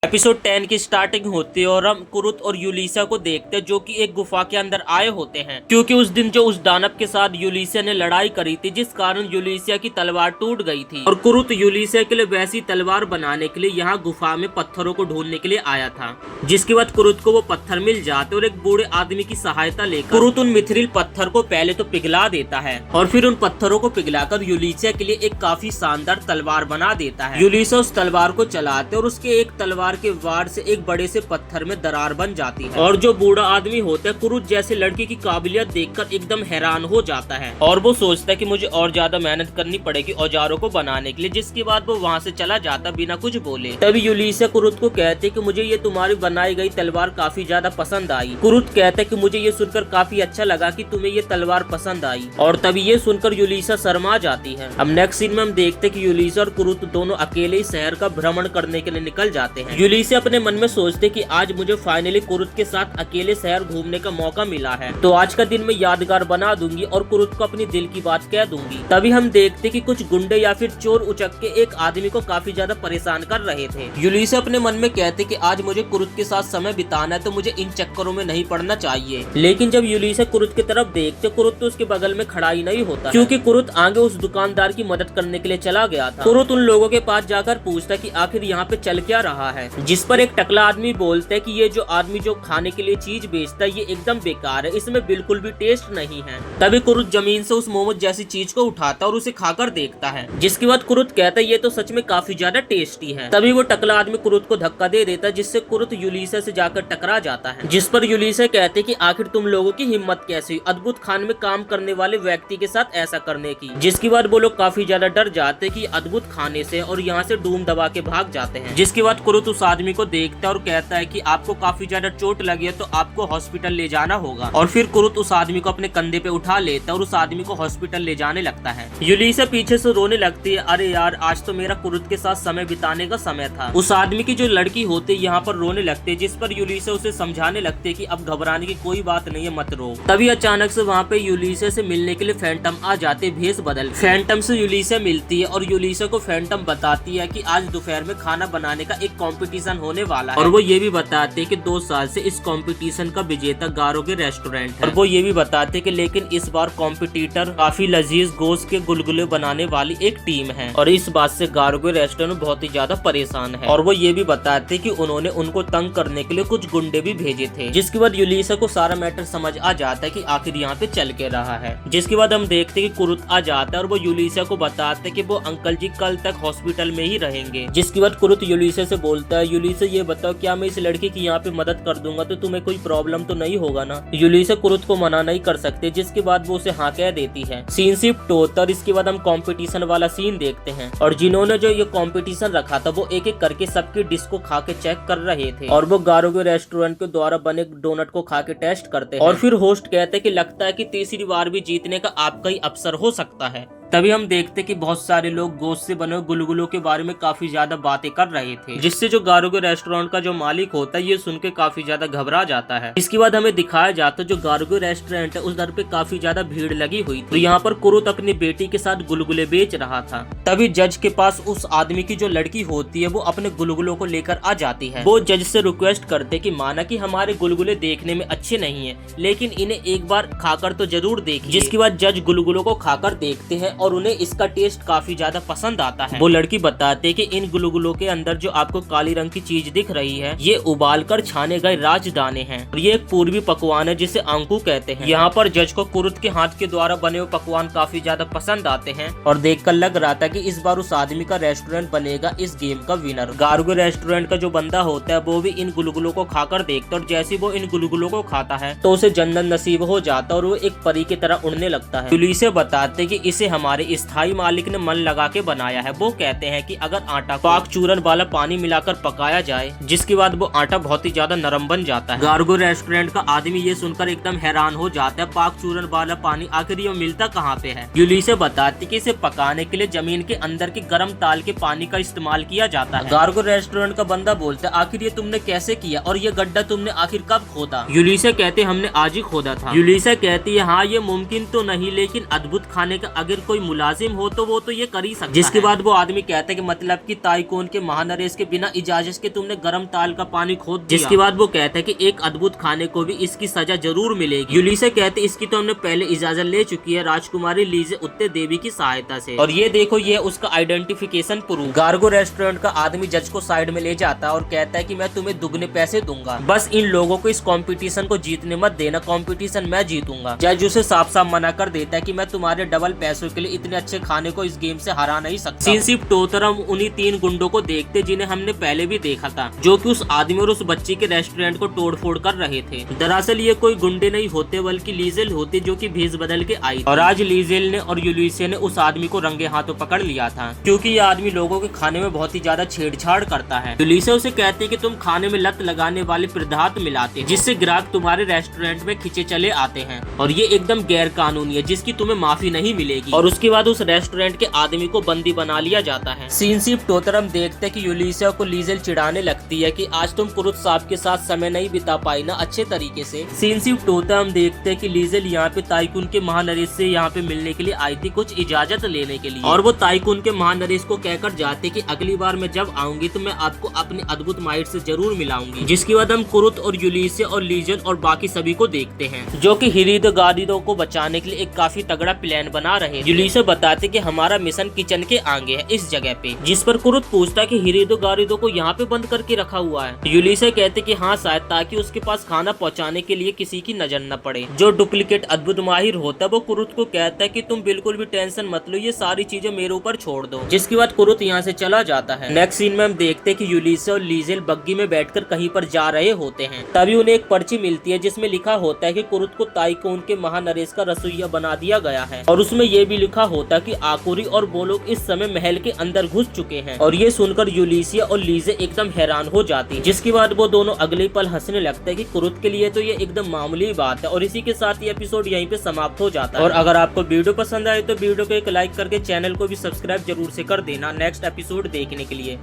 Episode 10 की starting होती है और हम कुरुत और यूलिसा को देखते हैं जो कि एक गुफा के अंदर आए होते हैं, क्योंकि उस दिन जो उस दानव के साथ यूलिसा ने लड़ाई करी थी जिस कारण यूलिसा की तलवार टूट गई थी और कुरुत यूलिसा के लिए वैसी तलवार बनाने के लिए यहाँ गुफा में पत्थरों को ढूंढने के लिए आया था। जिसके बाद कुरुत को वो पत्थर मिल जाते और एक बूढ़े आदमी की सहायता लेकर कुरुत उन मिथ्रिल पत्थर को पहले तो पिघला देता है और फिर उन पत्थरों को पिघलाकर यूलिसा के लिए एक काफी शानदार तलवार बना देता है। यूलिसा उस तलवार को चलाते और उसके एक तलवार के वार से एक बड़े से पत्थर में दरार बन जाती है और जो बूढ़ा आदमी होता है कुरुत जैसे लड़की की काबिलियत देखकर एकदम हैरान हो जाता है और वो सोचता है कि मुझे और ज्यादा मेहनत करनी पड़ेगी औजारों को बनाने के लिए। जिसके बाद वो वहाँ से चला जाता बिना कुछ बोले। तभी यूलिसा कुरुत को कहते कि मुझे ये तुम्हारी बनाई गई तलवार काफी ज्यादा पसंद आई। कुरुत कहता है कि मुझे ये सुनकर काफी अच्छा लगा कि तुम्हें ये तलवार पसंद आई और तभी ये सुनकर यूलिसा शर्मा जाती है। अब नेक्स्ट सीन में हम देखते कि यूलिसा और कुरुत दोनों अकेले ही शहर का भ्रमण करने के लिए निकल जाते हैं। यूलिसा अपने मन में सोचते कि आज मुझे फाइनली कुरुत के साथ अकेले शहर घूमने का मौका मिला है, तो आज का दिन मैं यादगार बना दूंगी और कुरुत को अपनी दिल की बात कह दूंगी। तभी हम देखते कि कुछ गुंडे या फिर चोर उचक के एक आदमी को काफी ज्यादा परेशान कर रहे थे। यूलिसा अपने मन में कहते कि आज मुझे कुरुत के साथ समय बिताना है, तो मुझे इन चक्करों में नहीं पड़ना चाहिए। लेकिन जब यूलिसा कुरुत की तरफ देखते कुरुत तो उसके बगल में खड़ा ही नहीं होता, क्योंकि कुरुत आगे उस दुकानदार की मदद करने के लिए चला गया था। कुरुत उन लोगों के पास जाकर पूछता कि आखिर यहाँ पे चल क्या रहा है, जिस पर एक टकला आदमी बोलता है कि ये जो आदमी जो खाने के लिए चीज बेचता है ये एकदम बेकार है, इसमें बिल्कुल भी टेस्ट नहीं है। तभी कुरुत जमीन से उस मोमोज जैसी चीज को उठाता और उसे खाकर देखता है, जिसके बाद कुरुत कहता है ये तो सच में काफी ज्यादा टेस्टी है। तभी वो टकला आदमी कुरुत को धक्का दे देता है, जिससे कुरुत यूलिसा से जाकर टकरा जाता है। जिस पर यूलिसा कहते कि आखिर तुम लोगों की हिम्मत कैसी अद्भुत खाने में काम करने वाले व्यक्ति के साथ ऐसा करने की। जिसके बाद वो लोग काफी ज्यादा डर जाते कि अद्भुत खाने से और यहाँ से डूम दबा के भाग जाते हैं। जिसके बाद कुरुत उस आदमी को देखता है और कहता है कि आपको काफी ज्यादा चोट लगी है तो आपको हॉस्पिटल ले जाना होगा। और फिर कुरुत उस आदमी को अपने कंधे पे उठा लेता है और उस आदमी को हॉस्पिटल ले जाने लगता है। यूलिसा पीछे से रोने लगती है, अरे यार आज तो मेरा कुरुत के साथ समय बिताने का समय था। उस आदमी की जो लड़की होती है यहाँ पर रोने लगती है, जिस पर यूलिसा उसे समझाने लगती है कि अब घबराने की कोई बात नहीं है, मत रो। तभी अचानक से वहाँ पे यूलिसा से मिलने के लिए फैंटम आ जाते भेष बदल। फैंटम से यूलिसा मिलती है और यूलिसा को फैंटम बताती है कि आज दोपहर में खाना बनाने का एक कंपटीशन होने वाला है और वो ये भी बताते हैं कि 2 साल से इस कंपटीशन का विजेता गारो के रेस्टोरेंट है। और वो ये भी बताते कि लेकिन इस बार कॉम्पिटिटर काफी लजीज गोश्त के गुलगुले बनाने वाली एक टीम है और इस बात से गारो के रेस्टोरेंट बहुत ही ज्यादा परेशान है। और वो ये भी बताते कि उन्होंने उनको तंग करने के लिए कुछ गुंडे भी भेजे थे। जिसके बाद यूलिसा को सारा मैटर समझ आ जाता है कि आखिर यहाँ पे चल के रहा है। जिसके बाद हम देखते कि कुरुत आ जाता है और वो यूलिसा को बताते कि वो अंकल जी कल तक हॉस्पिटल में ही रहेंगे। जिसके बाद कुरुत यूलिसा से बोलता है, यूलिसा ये बताओ क्या मैं इस लड़की की यहाँ पे मदद कर दूंगा तो तुम्हें कोई प्रॉब्लम तो नहीं होगा ना। यूलिसा कुरुत को मना नहीं कर सकते, जिसके बाद वो उसे हाँ कह देती है। सीन शिफ्ट होता और इसके बाद हम कंपटीशन वाला सीन देखते हैं और जिन्होंने जो ये कंपटीशन रखा था वो एक एक करके सबकी डिश को खा के चेक कर रहे थे और वो गारो के रेस्टोरेंट के द्वारा बने डोनट को खा के टेस्ट करते हैं। और फिर होस्ट कहते कि लगता है कि तीसरी बार भी जीतने का आपका ही अवसर हो सकता है। तभी हम देखते कि बहुत सारे लोग गोश्त से बने गुलगुलों के बारे में काफी ज्यादा बातें कर रहे थे, जिससे जो गारो के रेस्टोरेंट का जो मालिक होता है ये सुन के काफी ज्यादा घबरा जाता है। इसके बाद हमें दिखाया जाता है जो गारो के रेस्टोरेंट है उस दर पे काफी ज्यादा भीड़ लगी हुई थी। तो यहाँ पर कुरुत अपनी बेटी के साथ गुलगुले बेच रहा था। तभी जज के पास उस आदमी की जो लड़की होती है वो अपने गुलगुलों को लेकर आ जाती है। वो जज से रिक्वेस्ट करते कि माना कि हमारे गुलगुले देखने में अच्छे नहीं है, लेकिन इन्हें एक बार खाकर तो जरूर देखिए। जिसके बाद जज गुलगुलों को खाकर देखते हैं और उन्हें इसका टेस्ट काफी ज्यादा पसंद आता है। वो लड़की बताते कि इन गुलगुलों के अंदर जो आपको काली रंग की चीज दिख रही है ये उबाल कर छाने गए राजदाने हैं और ये एक पूर्वी पकवान है जिसे अंकु कहते हैं। यहाँ पर जज को कुरुत के हाथ के द्वारा बने हुए पकवान काफी ज्यादा पसंद आते हैं और देखकर लग रहा था कि इस बार उस आदमी का रेस्टोरेंट बनेगा इस गेम का विनर। गारो के रेस्टोरेंट का जो बंदा होता है वो भी इन गुलगुलों को खाकर देखता और जैसे वो इन गुलगुलों को खाता है तो उसे जन्नत नसीब हो जाता और वो एक परी की तरह उड़ने लगता है। पुलिस बताते कि इसे हमारे स्थायी मालिक ने मन लगा के बनाया है। वो कहते हैं कि अगर आटा पाक चूरन वाला पानी मिलाकर पकाया जाए जिसके बाद वो आटा बहुत ही ज्यादा नरम बन जाता है। गार्गो रेस्टोरेंट का आदमी ये सुनकर एकदम हैरान हो जाता है, पाक चूरन वाला पानी आखिर ये मिलता कहाँ पे है। यूलिसा बताती कि इसे पकाने के लिए जमीन के अंदर के गर्म ताल के पानी का इस्तेमाल किया जाता है। गार्गो रेस्टोरेंट का बंदा बोलता है आखिर ये तुमने कैसे किया और ये गड्ढा तुमने आखिर कब खोदा। यूलिसा कहते हमने आज ही खोदा था। यूलिसा कहती है हाँ ये मुमकिन तो नहीं लेकिन अद्भुत खाने का अगर कोई कोई मुलाजिम हो तो वो तो ये कर ही सकता है। जिसके बाद वो आदमी कहता है कि मतलब कि ताइकून के महानरेश के बिना इजाजत के तुमने गर्म ताल का पानी खोद दिया। जिसके बाद वो कहता है कि एक अद्भुत खाने को भी इसकी सजा जरूर मिलेगी। यूलिसा कहते इसकी तो हमने पहले इजाजत ले चुकी है राजकुमारी लीजे उत्ते देवी की सहायता से। और ये देखो ये उसका आइडेंटिफिकेशन प्रूफ। गार्गो रेस्टोरेंट का आदमी जज को साइड में ले जाता है और कहता है कि मैं तुम्हें दुगने पैसे दूंगा, बस इन लोगों को इस कंपटीशन को जीतने मत देना, कंपटीशन मैं जीतूंगा। जज उसे साफ साफ मना कर देता है कि मैं तुम्हारे डबल पैसों के लिए इतने अच्छे खाने को इस गेम से हरा नहीं सकता। सिंसिप टोतरम उन्हीं 3 गुंडों को देखते जिन्हें हमने पहले भी देखा था, जो कि उस आदमी और उस बच्चे के रेस्टोरेंट को तोड़फोड़ कर रहे थे। दरअसल ये कोई गुंडे नहीं होते बल्कि लीजेल होती, जो कि भेष बदल के आई। और आज लीजेल ने और यूलिसा ने उस आदमी को रंगे हाथों पकड़ लिया था, क्योंकि ये आदमी लोगों के खाने में बहुत ही ज्यादा छेड़छाड़ करता है। यूलिसा उसे कहती है कि तुम खाने में लत लगाने वाले पदार्थ मिलाते, जिससे ग्राहक तुम्हारे रेस्टोरेंट में खिंचे चले आते हैं, और ये एकदम गैर कानूनी है, जिसकी तुम्हें माफी नहीं मिलेगी। और उसके बाद उस रेस्टोरेंट के आदमी को बंदी बना लिया जाता है। सिंसिप टोतरम देखते कि यूलिसा को लीजेल चिढ़ाने लगती है कि आज तुम कुरुत साहब के साथ समय नहीं बिता पाई ना अच्छे तरीके से। सिंसिप टोतरम देखते कि लीजेल यहाँ पे ताइकून के महानरेश से यहाँ पे मिलने के लिए आई थी, कुछ इजाजत लेने के लिए। और वो ताइकून के महानरेश को कहकर जाते कि अगली बार मैं जब आऊंगी तो मैं आपको अपने अद्भुत माइट से जरूर मिलाऊंगी। जिसके बाद हम कुरुत और यूलिसा और लीजन और बाकी सभी को देखते हैं, जो कि हिरिदगारिदो को बचाने के लिए एक काफी तगड़ा प्लान बना रहे। यूलिसा बताते कि हमारा मिशन किचन के आगे है इस जगह पे। जिस पर कुरुत पूछता कि हिरिदगारिदो को यहाँ पे बंद करके रखा हुआ है। यूलिसा कहते कि हाँ शायद, ताकि उसके पास खाना पहुँचाने के लिए किसी की नजर न पड़े। जो डुप्लीकेट अद्भुत माहिर होता है वो कुरुत को कहता है कि तुम बिल्कुल भी टेंशन मत लो, ये सारी चीजें मेरे ऊपर छोड़ दो। जिसके बाद कुरुत यहाँ से चला जाता है। नेक्स्ट सीन में हम देखते हैं कि यूलिसा और लीजेल बग्गी में बैठकर कहीं पर जा रहे होते हैं। तभी उन्हें एक पर्ची मिलती है जिसमें लिखा होता है कि कुरुत को ताइकून के महानरेश का रसोइया बना दिया गया है। और उसमें ये भी लिखा होता है कि आकुरी और वो लोग इस समय महल के अंदर घुस चुके हैं। और ये सुनकर यूलिसा और लीजे एकदम हैरान हो जाती है। जिसके बाद वो दोनों अगले पल हंसने लगते हैं कि कुरुत के लिए तो ये एकदम मामूली बात है। और इसी के साथ ये एपिसोड यहीं पे समाप्त हो जाता है। और अगर आपको वीडियो पसंद आए तो वीडियो को एक लाइक करके चैनल को भी सब्सक्राइब जरूर से कर देना नेक्स्ट एपिसोड देखने के लिए।